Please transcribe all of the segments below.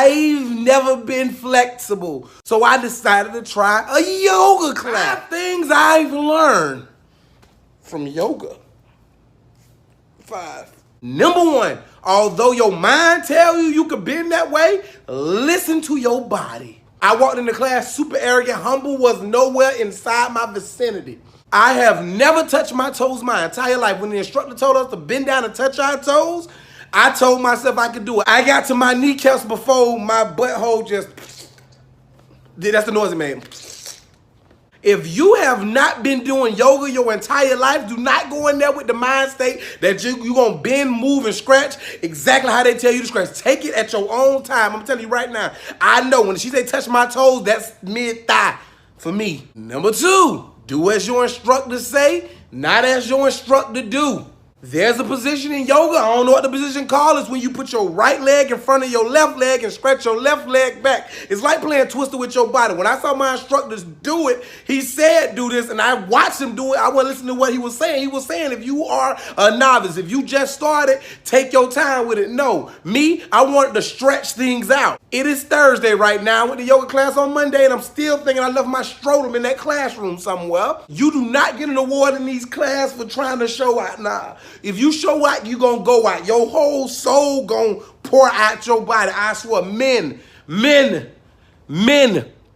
I've never been flexible. So I decided to try a yoga class. 5 things I've learned from yoga. 5. Number 1, although your mind tell you you could bend that way, listen to your body. I walked into class super arrogant, humble, was nowhere inside my vicinity. I have never touched my toes my entire life. When the instructor told us to bend down and touch our toes, I told myself I could do it. I got to my kneecaps before my butthole just... That's the noise it made. If you have not been doing yoga your entire life, do not go in there with the mind state that you're going to bend, move, and scratch exactly how they tell you to scratch. Take it at your own time. I'm telling you right now. I know when she say touch my toes, that's mid-thigh for me. Number 2, do as your instructor say, not as your instructor do. There's a position in yoga, I don't know what the position called, is when you put your right leg in front of your left leg and stretch your left leg back. It's like playing Twister with your body. When I saw my instructors do it, he said do this, and I watched him do it. I wasn't listening to what he was saying. He was saying if you are a novice, if you just started, take your time with it. No, me, I wanted to stretch things out. It is Thursday right now. I went to yoga class on Monday, and I'm still thinking I left my scrotum in that classroom somewhere. You do not get an award in these classes for trying to show out. Nah. If you show out, you gonna go out. Your whole soul gonna pour out your body. I swear, men,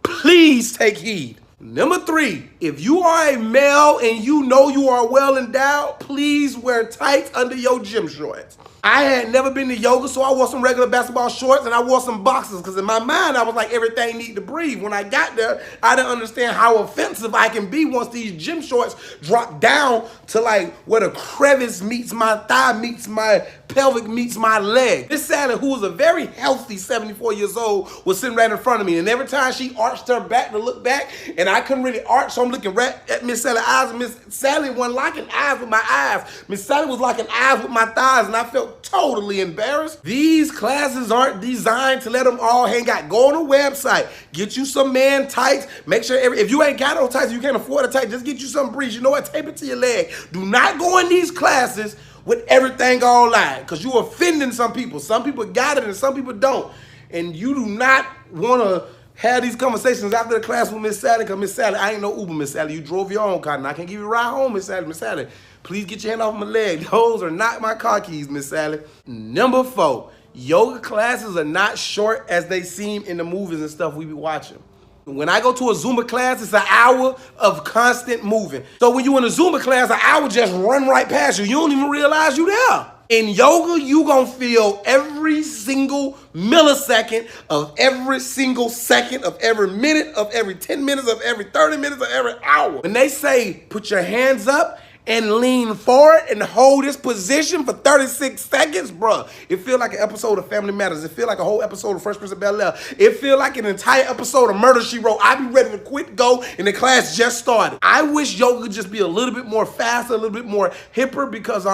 please take heed. Number 3, if you are a male and you know you are well endowed, please wear tights under your gym shorts. I had never been to yoga, so I wore some regular basketball shorts and I wore some boxers because in my mind, I was like, everything need to breathe. When I got there, I didn't understand how offensive I can be once these gym shorts drop down to like where the crevice meets my thigh, meets my pelvic, meets my leg. Miss Sally, who was a very healthy 74 years old, was sitting right in front of me. And every time she arched her back to look back, and I couldn't really arch, so I'm looking right at Miss Sally's eyes, and Miss Sally wasn't locking eyes with my eyes. Miss Sally was locking eyes with my thighs, and I felt totally embarrassed. These classes aren't designed to let them all hang out. Go on a website, get you some man tights. Make sure if you ain't got no tights, you can't afford a tight, just get you some briefs. You know what? Tape it to your leg. Do not go in these classes with everything online, because you're offending some people. Some people got it and some people don't. And you do not want to have these conversations after the class with Miss Sally, because Miss Sally, I ain't no Uber, Miss Sally. You drove your own car, and I can't give you a ride home, Miss Sally. Miss Sally, please get your hand off my leg. Those are not my car keys, Miss Sally. Number 4, yoga classes are not short as they seem in the movies and stuff we be watching. When I go to a Zumba class, it's an hour of constant moving. So when you in a Zumba class, an hour just run right past you. You don't even realize you there. In yoga, you gonna feel every single millisecond of every single second of every minute of every 10 minutes of every 30 minutes of every hour. When they say, put your hands up and lean forward and hold this position for 36 seconds, bruh, it feel like an episode of Family Matters. It feel like a whole episode of Fresh Prince of Bel-Air. It feel like an entire episode of Murder, She Wrote. I be ready to quit, go, and the class just started. I wish yoga could just be a little bit more faster, a little bit more hipper, because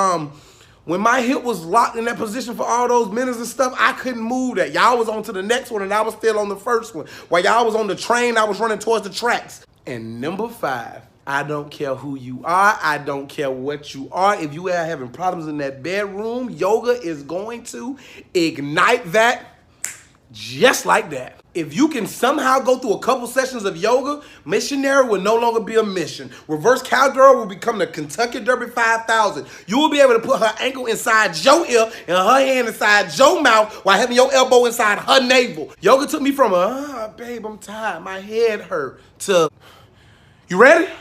when my hip was locked in that position for all those minutes and stuff, I couldn't move that. Y'all was on to the next one, and I was still on the first one. While y'all was on the train, I was running towards the tracks. And number 5, I don't care who you are. I don't care what you are. If you are having problems in that bedroom, yoga is going to ignite that just like that. If you can somehow go through a couple sessions of yoga, missionary will no longer be a mission. Reverse cowgirl will become the Kentucky Derby 5000. You will be able to put her ankle inside your ear and her hand inside your mouth while having your elbow inside her navel. Yoga took me from babe, I'm tired, my head hurt, to, you ready?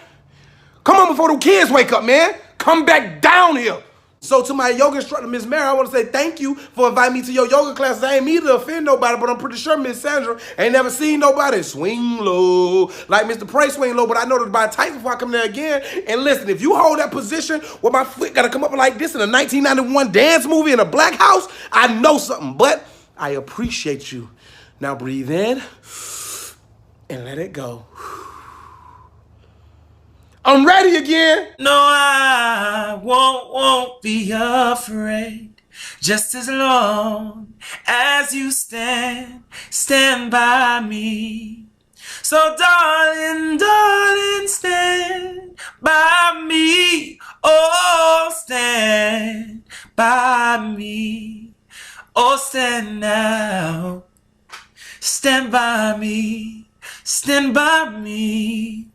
Come on before the kids wake up, man. Come back down here. So to my yoga instructor, Miss Mary, I want to say thank you for inviting me to your yoga classes. I ain't mean to offend nobody, but I'm pretty sure Miss Sandra ain't never seen nobody swing low like Mr. Pray swing low, but I know to buy tights before I come there again. And listen, if you hold that position where my foot got to come up like this in a 1991 dance movie in a black house, I know something, but I appreciate you. Now breathe in and let it go. I'm ready again. No, I won't be afraid. Just as long as you stand by me. So darling, stand by me. Oh, stand by me. Oh, stand now. stand by me, stand by me.